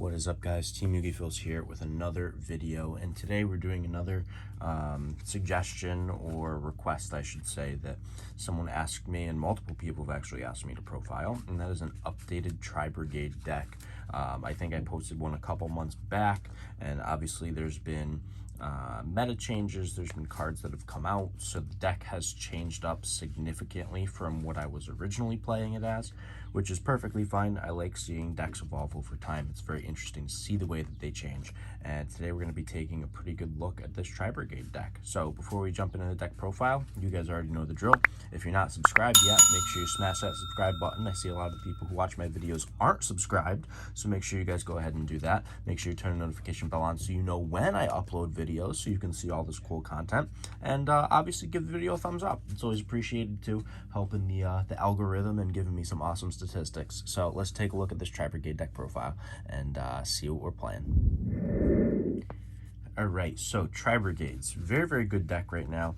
What is up, guys? Team Yugi here with another video, and today we're doing another suggestion or request, I should say, that someone asked me, and multiple people have actually asked me to profile, and that is an updated Tri-Brigade deck. I think I posted one a couple months back, and obviously there's been meta changes, there's been cards that have come out, so the deck has changed up significantly from what I was originally playing it as, which is perfectly fine. I like seeing decks evolve over time. It's very interesting to see the way that they change, and today we're going to be taking a pretty good look at this Tri-Brigade deck. So before we jump into the deck profile, you guys already know the drill. If you're not subscribed yet, make sure you smash that subscribe button. I see a lot of people who watch my videos aren't subscribed, so make sure you guys go ahead and do that. Make sure you turn the notification bell on so you know when I upload videos, so you can see all this cool content, and obviously give the video a thumbs up. It's always appreciated too, helping the algorithm and giving me some awesome statistics. So let's take a look at this Tri-Brigade deck profile and see what we're playing. All right, so Tri-Brigade's very good deck right now.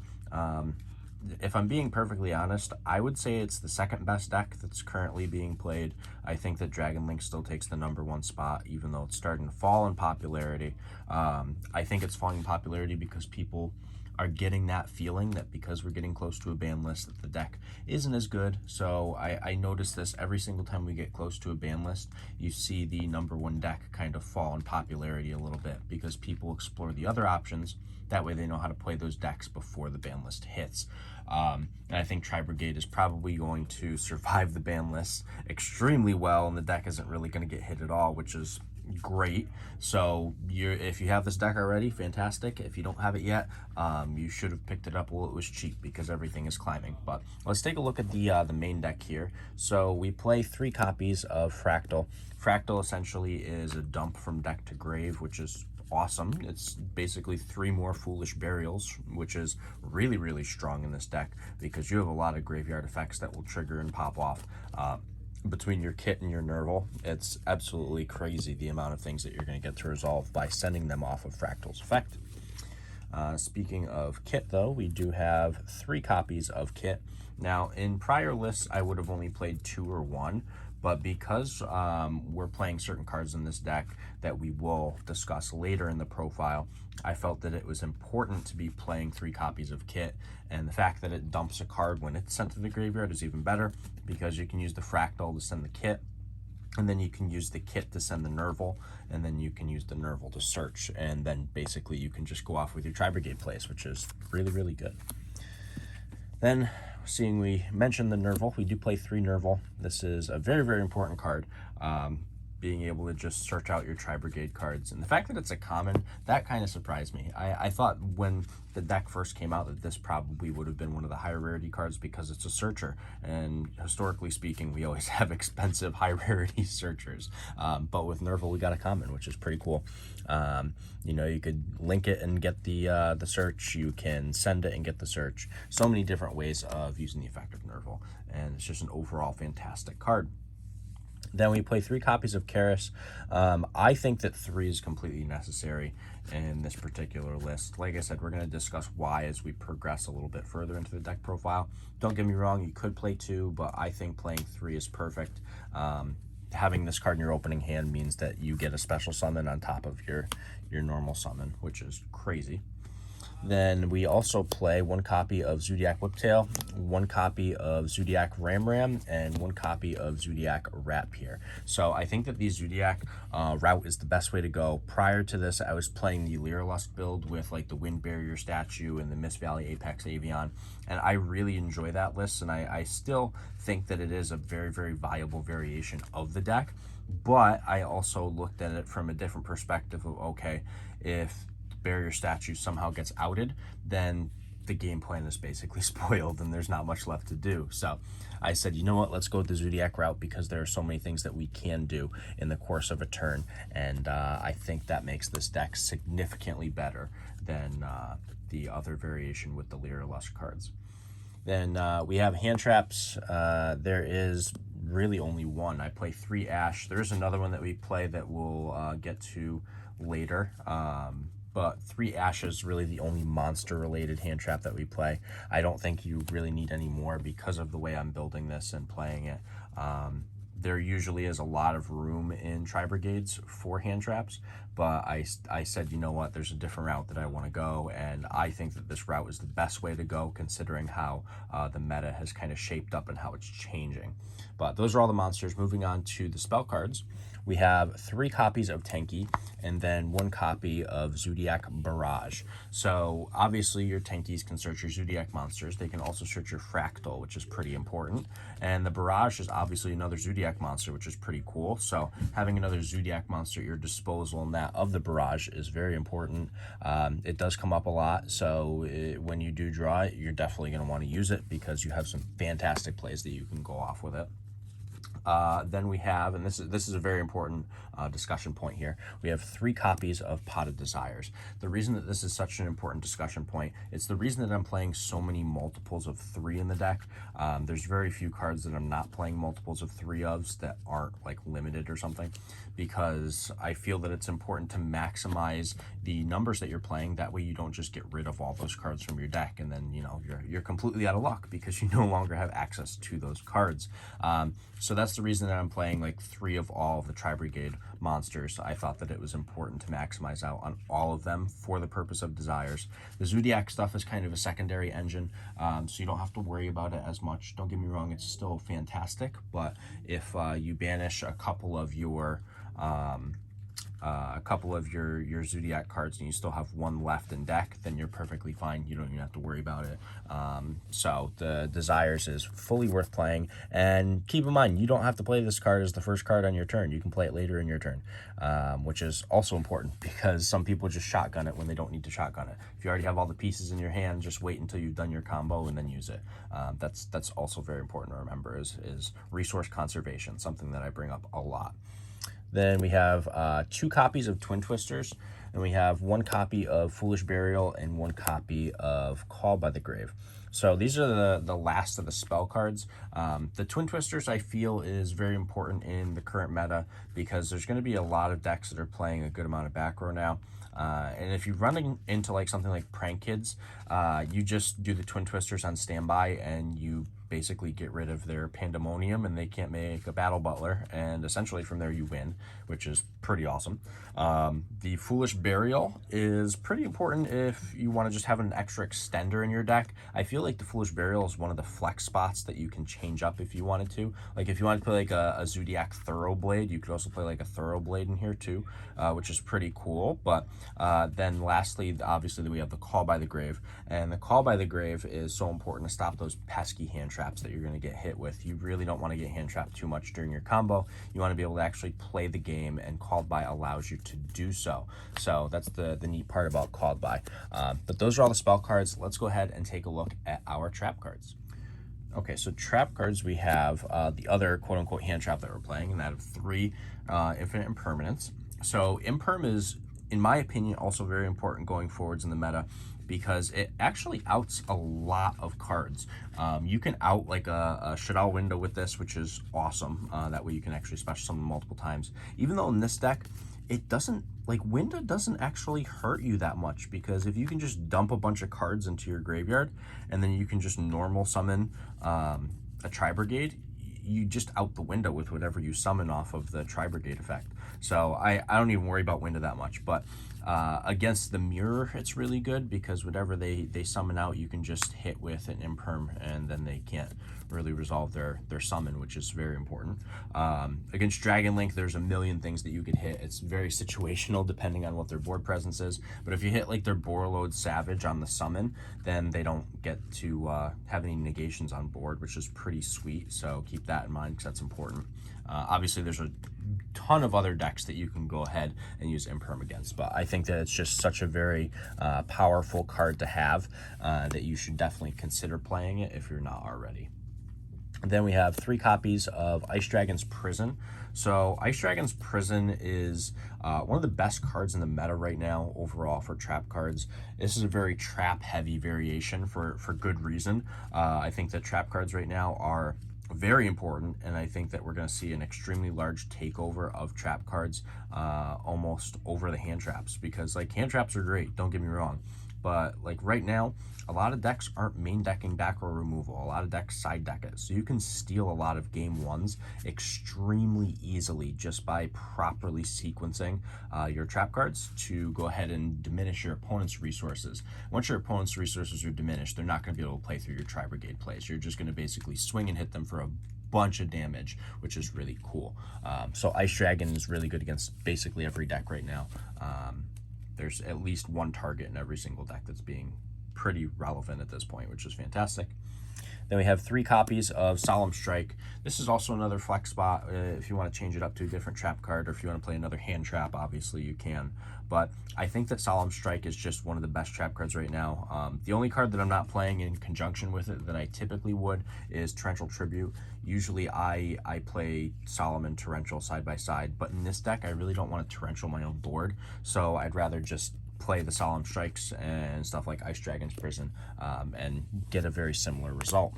If I'm being perfectly honest, I would say it's the second best deck that's currently being played. I think that Dragon Link still takes the #1 spot, even though it's starting to fall in popularity. I think it's falling in popularity because people are getting that feeling that because we're getting close to a ban list that the deck isn't as good. So I notice this every single time we get close to a ban list. You see the #1 deck kind of fall in popularity a little bit because people explore the other options. That way they know how to play those decks before the ban list hits. And I think Tri-Brigade is probably going to survive the ban list extremely well, and the deck isn't really going to get hit at all, which is great. So if you have this deck already, fantastic. If you don't have it yet, you should have picked it up while it was cheap because everything is climbing. But let's take a look at the main deck here. So we play 3 copies of Fractal. Fractal essentially is a dump from deck to grave, which is awesome. It's basically 3 more Foolish Burials, which is really strong in this deck because you have a lot of graveyard effects that will trigger and pop off between your kit and your Nerval. It's absolutely crazy the amount of things that you're going to get to resolve by sending them off of Fractal's effect. Speaking of kit, though, we do have 3 copies of kit. Now, in prior lists, I would have only played 2 or 1, but because we're playing certain cards in this deck that we will discuss later in the profile, I felt that it was important to be playing 3 copies of kit, and the fact that it dumps a card when it's sent to the graveyard is even better because you can use the Fractal to send the kit, and then you can use the kit to send the Nerval, and then you can use the Nerval to search, and then basically you can just go off with your Tri-Brigade plays, which is really good. Then, seeing we mentioned the Nerval, we do play 3 Nerval. This is a very important card. Being able to just search out your Tri-Brigade cards, and the fact that it's a common, that kind of surprised me. I thought when the deck first came out that this probably would have been one of the higher rarity cards because it's a searcher, and historically speaking we always have expensive high rarity searchers, but with Nerval we got a common, which is pretty cool. You know, you could link it and get the search, you can send it and get the search. So many different ways of using the effect of Nerval, and it's just an overall fantastic card. Then we play 3 copies of Karis. I think that 3 is completely necessary in this particular list. Like I said, we're going to discuss why as we progress a little bit further into the deck profile. Don't get me wrong, you could play 2, but I think playing 3 is perfect. Having this card in your opening hand means that you get a special summon on top of your normal summon, which is crazy. Then we also play 1 copy of Zoodiac Whiptail, 1 copy of Zoodiac Ram, and 1 copy of Zoodiac Rapier. So I think that the Zoodiac route is the best way to go. Prior to this, I was playing the Lyrilusk build with like the Wind Barrier statue and the Mist Valley Apex Avian, and I really enjoy that list, and I still think that it is a very viable variation of the deck. But I also looked at it from a different perspective of, okay, if Barrier statue somehow gets outed, then the game plan is basically spoiled and there's not much left to do. So I said, you know what, let's go with the Zoodiac route because there are so many things that we can do in the course of a turn, and I think that makes this deck significantly better than the other variation with the Lyrilusk cards. Then we have hand traps. There is really only 1. I play 3 Ash. There's another one that we play that we'll get to later. But 3 Ash is really the only monster-related hand trap that we play. I don't think you really need any more because of the way I'm building this and playing it. There usually is a lot of room in Tri-Brigades for hand traps, but I said, you know what, there's a different route that I want to go, and I think that this route is the best way to go considering how the meta has kind of shaped up and how it's changing. But those are all the monsters. Moving on to the spell cards, we have 3 copies of Tenki and then 1 copy of Zoodiac Barrage. So obviously your Tenkis can search your Zoodiac monsters. They can also search your Fractal, which is pretty important. And the Barrage is obviously another Zoodiac monster, which is pretty cool. So having another Zoodiac monster at your disposal and that of the Barrage is very important. It does come up a lot, so when you do draw it, you're definitely going to want to use it because you have some fantastic plays that you can go off with it. Then we have, and this is a very important discussion point here, we have 3 copies of Pot of Desires. The reason that this is such an important discussion point, it's the reason that I'm playing so many multiples of 3 in the deck. There's very few cards that I'm not playing multiples of 3 ofs that aren't like limited or something, because I feel that it's important to maximize the numbers that you're playing. That way you don't just get rid of all those cards from your deck and then, you know, you're completely out of luck because you no longer have access to those cards. So that's the reason that I'm playing like 3 of all of the Tri-Brigade monsters. I thought that it was important to maximize out on all of them for the purpose of Desires. The Zoodiac stuff is kind of a secondary engine, so you don't have to worry about it as much. Don't get me wrong, it's still fantastic, but if you banish a couple of your your Zoodiac cards and you still have 1 left in deck, then you're perfectly fine. You don't even have to worry about it. So the Desires is fully worth playing, and keep in mind, you don't have to play this card as the first card on your turn. You can play it later in your turn, which is also important because some people just shotgun it when they don't need to shotgun it. If you already have all the pieces in your hand, just wait until you've done your combo and then use it. That's also very important to remember, is resource conservation, something that I bring up a lot. Then we have 2 copies of Twin Twisters, and we have 1 copy of Foolish Burial and 1 copy of Call by the Grave. So these are the last of the spell cards. The Twin Twisters, I feel, is very important in the current meta because there's going to be a lot of decks that are playing a good amount of back row now. And if you're running into like something like Prank Kids, you just do the Twin Twisters on standby and you basically get rid of their pandemonium and they can't make a battle butler, and essentially from there you win, which is pretty awesome. The Foolish Burial is pretty important if you want to just have an extra extender in your deck. I feel like the Foolish Burial is one of the flex spots that you can change up if you wanted to. Like if you wanted to play like a Zoodiac Thoroughblade, you could also play like a Thoroughblade in here too, which is pretty cool. But then lastly, obviously we have the Call by the Grave, and the Call by the Grave is so important to stop those pesky hand traps that you're going to get hit with. You really don't want to get hand trapped too much during your combo. You want to be able to actually play the game, and Called By allows you to do so. So that's the neat part about Called By. But those are all the spell cards. Let's go ahead and take a look at our trap cards. Okay, so trap cards, we have the other quote-unquote hand trap that we're playing, and that of 3 Infinite Impermanence. So Imperm is, in my opinion, also very important going forwards in the meta because it actually outs a lot of cards. You can out like a Shadal Window with this, which is awesome. That way you can actually special summon multiple times. Even though in this deck, it doesn't, like, Window doesn't actually hurt you that much, because if you can just dump a bunch of cards into your graveyard and then you can just normal summon a Tri-Brigade, you just out the window with whatever you summon off of the Tri-Brigade effect. So I don't even worry about Window that much. But against the Mirror, it's really good because whatever they summon out, you can just hit with an Imperm, and then they can't really resolve their summon, which is very important. Against Dragon Link, there's a million things that you could hit. It's very situational depending on what their board presence is. But if you hit like their Borreload Savage on the summon, then they don't get to have any negations on board, which is pretty sweet. So keep that in mind because that's important. Obviously, there's a ton of other decks that you can go ahead and use Imperm against, but I think that it's just such a very powerful card to have that you should definitely consider playing it if you're not already. Then we have 3 copies of Ice Dragon's Prison. So Ice Dragon's Prison is one of the best cards in the meta right now overall for trap cards. This is a very trap heavy variation for good reason. I think that trap cards right now are very important, and I think that we're going to see an extremely large takeover of trap cards almost over the hand traps, because like hand traps are great, don't get me wrong, but like right now, a lot of decks aren't main decking deck or removal. A lot of decks side deck it. So you can steal a lot of game ones extremely easily just by properly sequencing your trap cards to go ahead and diminish your opponent's resources. Once your opponent's resources are diminished, they're not going to be able to play through your Tri-Brigade plays. You're just going to basically swing and hit them for a bunch of damage, which is really cool. So Ice Dragon is really good against basically every deck right now. There's at least one target in every single deck that's being pretty relevant at this point, which is fantastic. Then we have 3 copies of Solemn Strike. This is also another flex spot. If you want to change it up to a different trap card, or if you want to play another hand trap, obviously you can. But I think that Solemn Strike is just one of the best trap cards right now. The only card that I'm not playing in conjunction with it that I typically would is Torrential Tribute. Usually I play Solemn and Torrential side by side, but in this deck I really don't want to Torrential my own board, so I'd rather just play the Solemn Strikes and stuff like Ice Dragon's Prison and get a very similar result.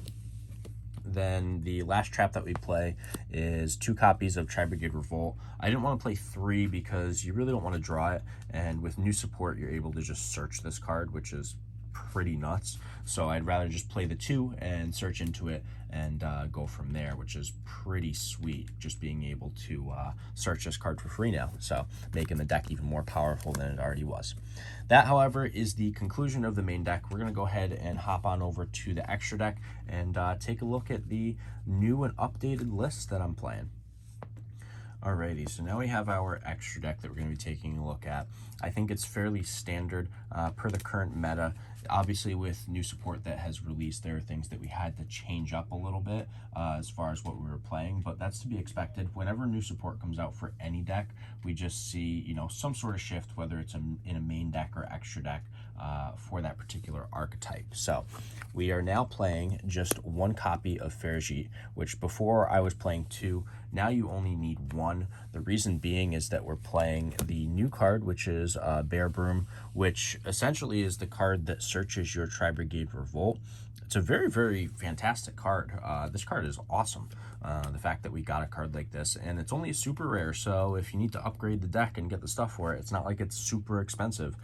Then the last trap that we play is 2 copies of Tri-Brigade Revolt. I didn't want to play 3 because you really don't want to draw it, and with new support you're able to just search this card, which is pretty nuts. So I'd rather just play the 2 and search into it and go from there, which is pretty sweet, just being able to search this card for free now, so making the deck even more powerful than it already was. That, however, is the conclusion of the main deck. We're going to go ahead and hop on over to the extra deck and take a look at the new and updated list that I'm playing. Alrighty, so now we have our extra deck that we're going to be taking a look at. I think it's fairly standard per the current meta. Obviously, with new support that has released, there are things that we had to change up a little bit as far as what we were playing, but that's to be expected. Whenever new support comes out for any deck, we just see, you know, some sort of shift, whether it's in a main deck or extra deck for that particular archetype. So we are now playing just 1 copy of Ferrigit, which before I was playing 2. Now you only need 1. The reason being is that we're playing the new card, which is Bear Broom, which essentially is the card that searches your Tri-Brigade Revolt. It's a very, very fantastic card. This card is awesome. The fact that we got a card like this, and it's only super rare, so if you need to upgrade the deck and get the stuff for it, it's not like it's super expensive.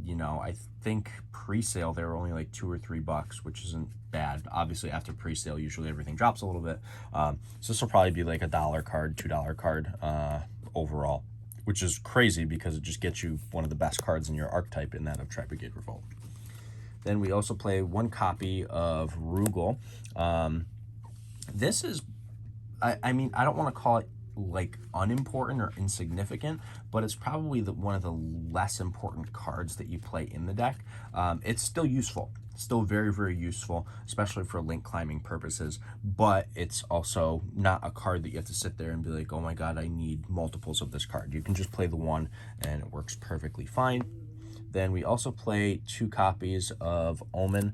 You know, I think pre-sale they were only like $2 or $3, which isn't bad. Obviously, after pre-sale, usually everything drops a little bit. So this will probably be like a $1 card, $2 card overall, which is crazy because it just gets you one of the best cards in your archetype in that of Tri-Brigade Revolt. Then we also play 1 copy of Rugal. This is, I mean, I don't want to call it like unimportant or insignificant, but it's probably one of the less important cards that you play in the deck. It's still useful, still very, very useful, especially for link climbing purposes, but it's also not a card that you have to sit there and be like, oh my god, I need multiples of this card. You can just play the 1 and it works perfectly fine. Then we also play 2 copies of Omen.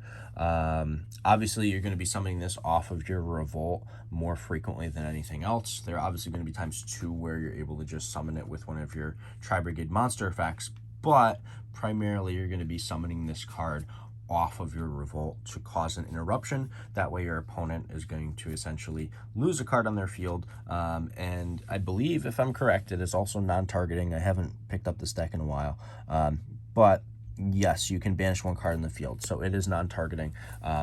Obviously, you're going to be summoning this off of your Revolt more frequently than anything else. There are obviously going to be times too where you're able to just summon it with one of your Tri-Brigade monster effects, but primarily you're going to be summoning this card off of your Revolt to cause an interruption. That way your opponent is going to essentially lose a card on their field, and I believe, if I'm correct, it is also non-targeting. I haven't picked up this deck in a while, but yes, you can banish 1 card in the field, so it is non-targeting.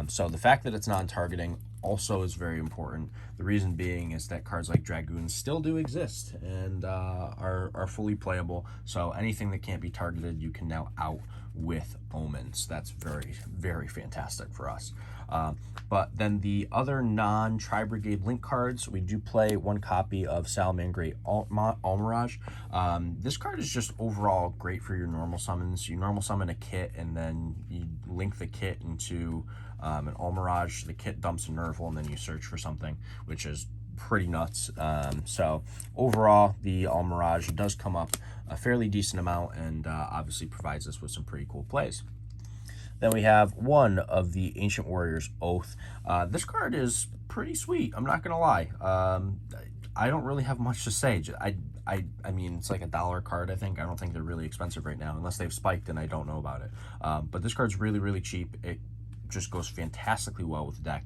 So the fact that it's non-targeting also is very important. The reason being is that cards like Dragoons still do exist and are fully playable, so anything that can't be targeted you can now out with Omens. That's very, very fantastic for us. But then the other non-Tri-Brigade link cards, we do play 1 copy of Salamangreat Almirage. This card is just overall great for your normal summons. You normal summon a kit and then you link the kit into an Almirage. The kit dumps a Nerval and then you search for something, which is pretty nuts. So overall, the Almirage does come up a fairly decent amount and obviously provides us with some pretty cool plays. Then we have 1 of the Ancient Warriors Oath. This card is pretty sweet, I'm not gonna lie. I don't really have much to say. I mean, it's like a $1 card, I think. I don't think they're really expensive right now, unless they've spiked and I don't know about it. But this card's really, really cheap. It just goes fantastically well with the deck.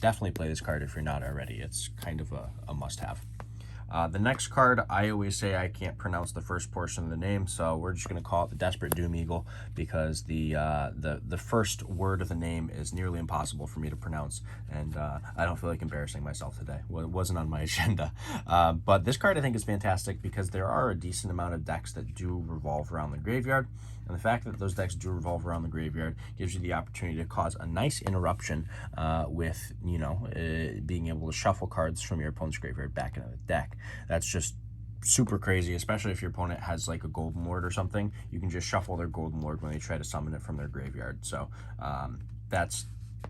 Definitely play this card if you're not already. It's kind of a must-have. The next card, I always say I can't pronounce the first portion of the name, so we're just going to call it the Desperate Doom Eagle, because the first word of the name is nearly impossible for me to pronounce, and I don't feel like embarrassing myself today. Well, it wasn't on my agenda. But this card I think is fantastic because there are a decent amount of decks that do revolve around the graveyard, and the fact that those decks do revolve around the graveyard gives you the opportunity to cause a nice interruption with, being able to shuffle cards from your opponent's graveyard back into the deck. That's just super crazy, especially if your opponent has like a Golden Lord or something. You can just shuffle their Golden Lord when they try to summon it from their graveyard. So that's,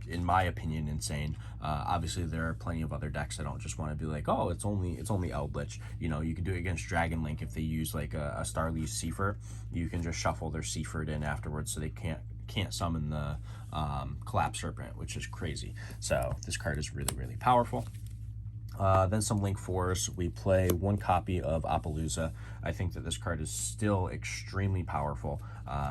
in my opinion, insane. Obviously there are plenty of other decks that don't just want to be like, oh, it's only Eldritch. You can do it against Dragon Link if they use like a Starly's Seafort. You can just shuffle their Seafort in afterwards so they can't summon the Collapse Serpent, which is crazy. So this card is really, really powerful. Then some Link 4s. We play one copy of Appaloosa. I think that this card is still extremely powerful,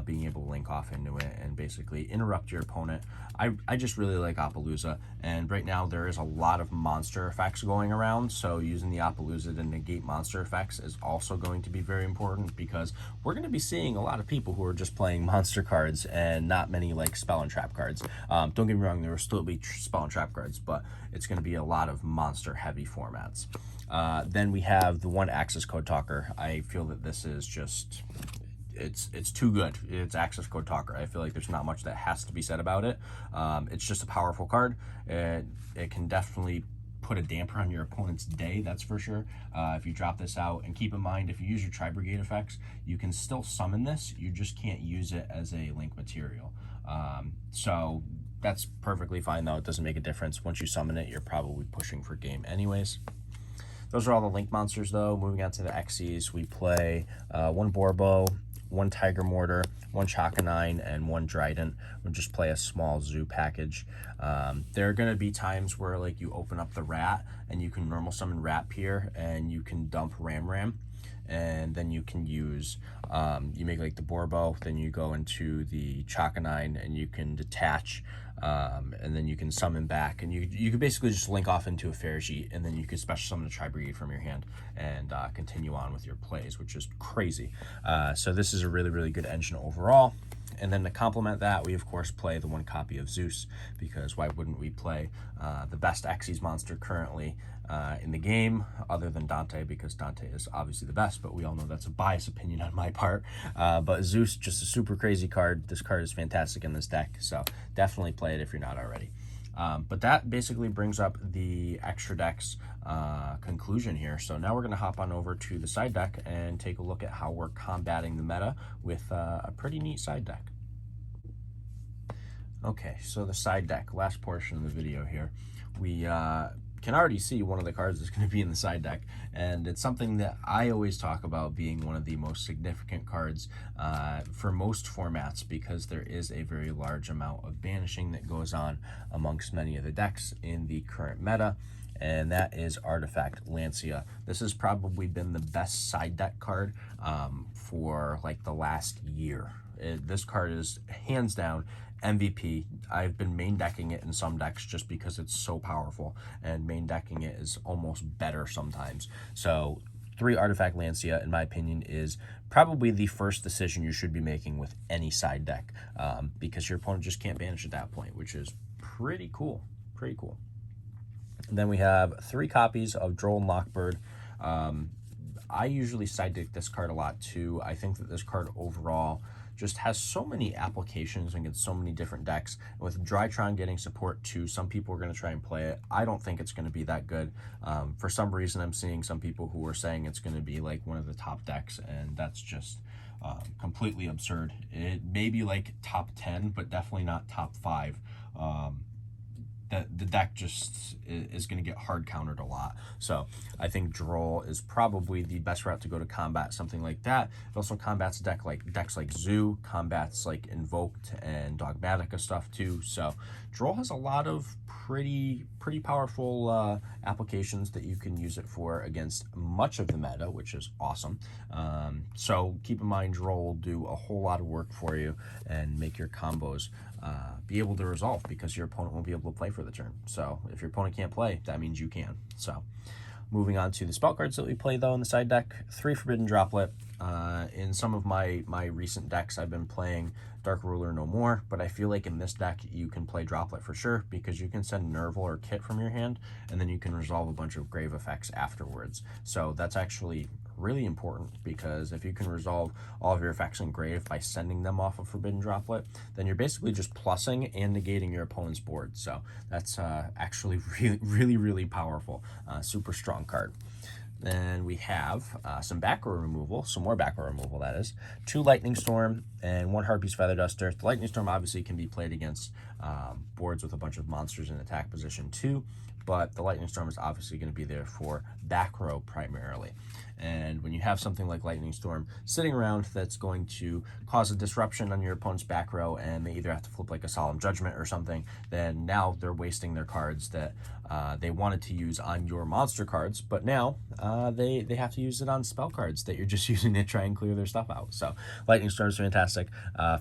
being able to link off into it and basically interrupt your opponent. I just really like Appaloosa, and right now there is a lot of monster effects going around, so using the Appaloosa to negate monster effects is also going to be very important, because we're going to be seeing a lot of people who are just playing monster cards and not many like spell and trap cards. Don't get me wrong, there will still be spell and trap cards, but it's going to be a lot of monster heavy formats. Then we have the one Access Code Talker. I feel that this is just, it's too good. It's Access Code Talker. I feel like there's not much that has to be said about it. It's just a powerful card. It can definitely put a damper on your opponent's day, that's for sure. If you drop this out, and keep in mind, if you use your Tri-Brigade effects, you can still summon this, you just can't use it as a link material. So that's perfectly fine though. It doesn't make a difference. Once you summon it, you're probably pushing for game anyways. Those are all the Link monsters though. Moving on to the Xyz, we play one Borbo, one Tiger Mortar, one Chakanine, and one Trident. We'll just play a small zoo package. There are going to be times where like you open up the Rat and you can normal summon Rat Pier and you can dump Ram, and then you can use, you make like the Borbo, then you go into the Chakanine and you can detach, and then you can summon back, and you can basically just link off into a Ferrogy, and then you can special summon a Tri-Brigade from your hand and continue on with your plays, which is crazy. So this is a really, really good engine overall. And then to complement that, we of course play the one copy of Zeus, because why wouldn't we play the best Xyz monster currently in the game, other than Dante, because Dante is obviously the best, but we all know that's a biased opinion on my part. But Zeus, just a super crazy card. This card is fantastic in this deck, so definitely play it if you're not already. But that basically brings up the extra decks conclusion here. So now we're going to hop on over to the side deck and take a look at how we're combating the meta with a pretty neat side deck. Okay, so the side deck, last portion of the video here. We can already see one of the cards that's going to be in the side deck, and it's something that I always talk about being one of the most significant cards for most formats, because there is a very large amount of banishing that goes on amongst many of the decks in the current meta, and that is Artifact Lancia. This has probably been the best side deck card for like the last year. This card is hands down MVP. I've been main decking it in some decks just because it's so powerful, and main decking it is almost better sometimes. So 3 Artifact Lancia, in my opinion, is probably the first decision you should be making with any side deck, because your opponent just can't banish at that point, which is pretty cool. Pretty cool. And then we have 3 copies of Droll and Lockbird. I usually side deck this card a lot too. I think that this card overall just has so many applications against so many different decks. With Drytron getting support too, some people are going to try and play it. I don't think it's going to be that good. For some reason, I'm seeing some people who are saying it's going to be like one of the top decks, and that's just completely absurd. It may be like top 10, but definitely not top 5. That the deck just is going to get hard countered a lot. So I think Droll is probably the best route to go to combat something like that. It also combats decks like Zoo, combats like Invoked and Dogmatica stuff too. So Droll has a lot of pretty powerful applications that you can use it for against much of the meta, which is awesome. So keep in mind, Droll will do a whole lot of work for you and make your combos be able to resolve, because your opponent won't be able to play for the turn. So if your opponent can't play, that means you can. So moving on to the spell cards that we play though in the side deck. 3 Forbidden Droplet. In some of my recent decks, I've been playing Dark Ruler no more, but I feel like in this deck you can play Droplet for sure, because you can send Nerval or Kit from your hand, and then you can resolve a bunch of grave effects afterwards. So that's actually really important, because if you can resolve all of your effects in grave by sending them off of Forbidden Droplet, then you're basically just plussing and negating your opponent's board. So that's actually really powerful. Super strong card. Then we have some back row removal, some more back row removal, that is. 2 Lightning Storm and 1 Harpy's Feather Duster. The Lightning Storm obviously can be played against boards with a bunch of monsters in attack position too, but the Lightning Storm is obviously going to be there for back row primarily. And when you have something like Lightning Storm sitting around that's going to cause a disruption on your opponent's back row, and they either have to flip like a Solemn Judgment or something, then now they're wasting their cards that they wanted to use on your monster cards, but now they have to use it on spell cards that you're just using to try and clear their stuff out. So Lightning Storm is fantastic.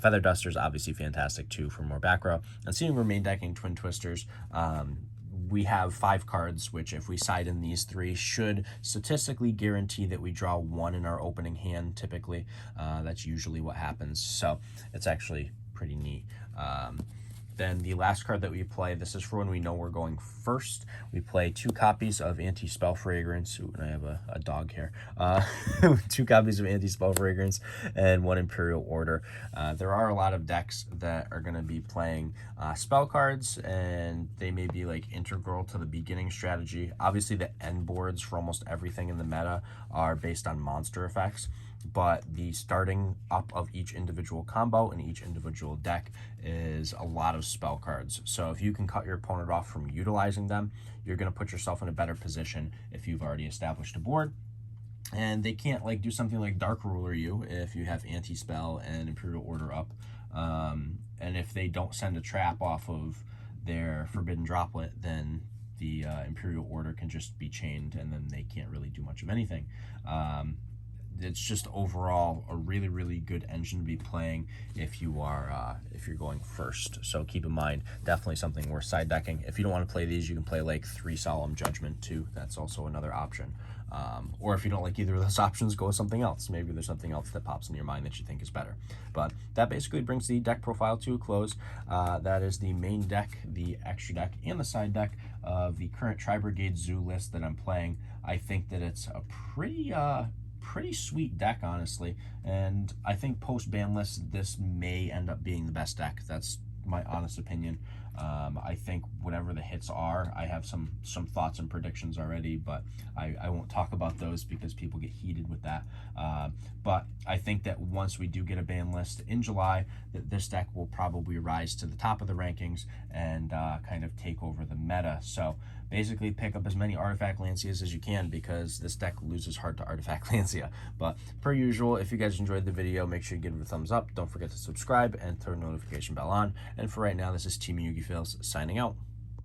Feather Duster is obviously fantastic too for more back row. And seeing we're main decking Twin Twisters, we have 5 cards, which if we side in these 3 should statistically guarantee that we draw 1 in our opening hand typically. That's usually what happens. So it's actually pretty neat. Then the last card that we play, this is for when we know we're going first. We play 2 copies of Anti-Spell Fragrance. Ooh, and I have a dog here. 2 copies of Anti-Spell Fragrance and 1 Imperial Order. There are a lot of decks that are going to be playing spell cards, and they may be like integral to the beginning strategy. Obviously, the end boards for almost everything in the meta are based on monster effects, but the starting up of each individual combo and each individual deck is a lot of spell cards. So if you can cut your opponent off from utilizing them, you're going to put yourself in a better position if you've already established a board. And they can't like do something like Dark Ruler you if you have Anti-Spell and Imperial Order up. And if they don't send a trap off of their Forbidden Droplet, then the Imperial Order can just be chained, and then they can't really do much of anything. It's just overall a really good engine to be playing if you are if you're going first. So keep in mind, definitely something worth side decking. If you don't want to play these, you can play like 3 Solemn Judgment too. That's also another option. Or if you don't like either of those options, go with something else. Maybe there's something else that pops in your mind that you think is better. But that basically brings the deck profile to a close. That is the main deck, the extra deck, and the side deck of the current Tri-Brigade Zoo list that I'm playing. I think that it's a pretty sweet deck, honestly, and I think post ban list this may end up being the best deck. That's my honest opinion. I think whatever the hits are, I have some thoughts and predictions already, but I won't talk about those because people get heated with that. But I think that once we do get a ban list in July, that this deck will probably rise to the top of the rankings and kind of take over the meta. So basically pick up as many Artifact Lancias as you can, because this deck loses hard to Artifact Lancia. But per usual, if you guys enjoyed the video, make sure you give it a thumbs up. Don't forget to subscribe and turn the notification bell on. And for right now, this is Team Yugi Fails signing out.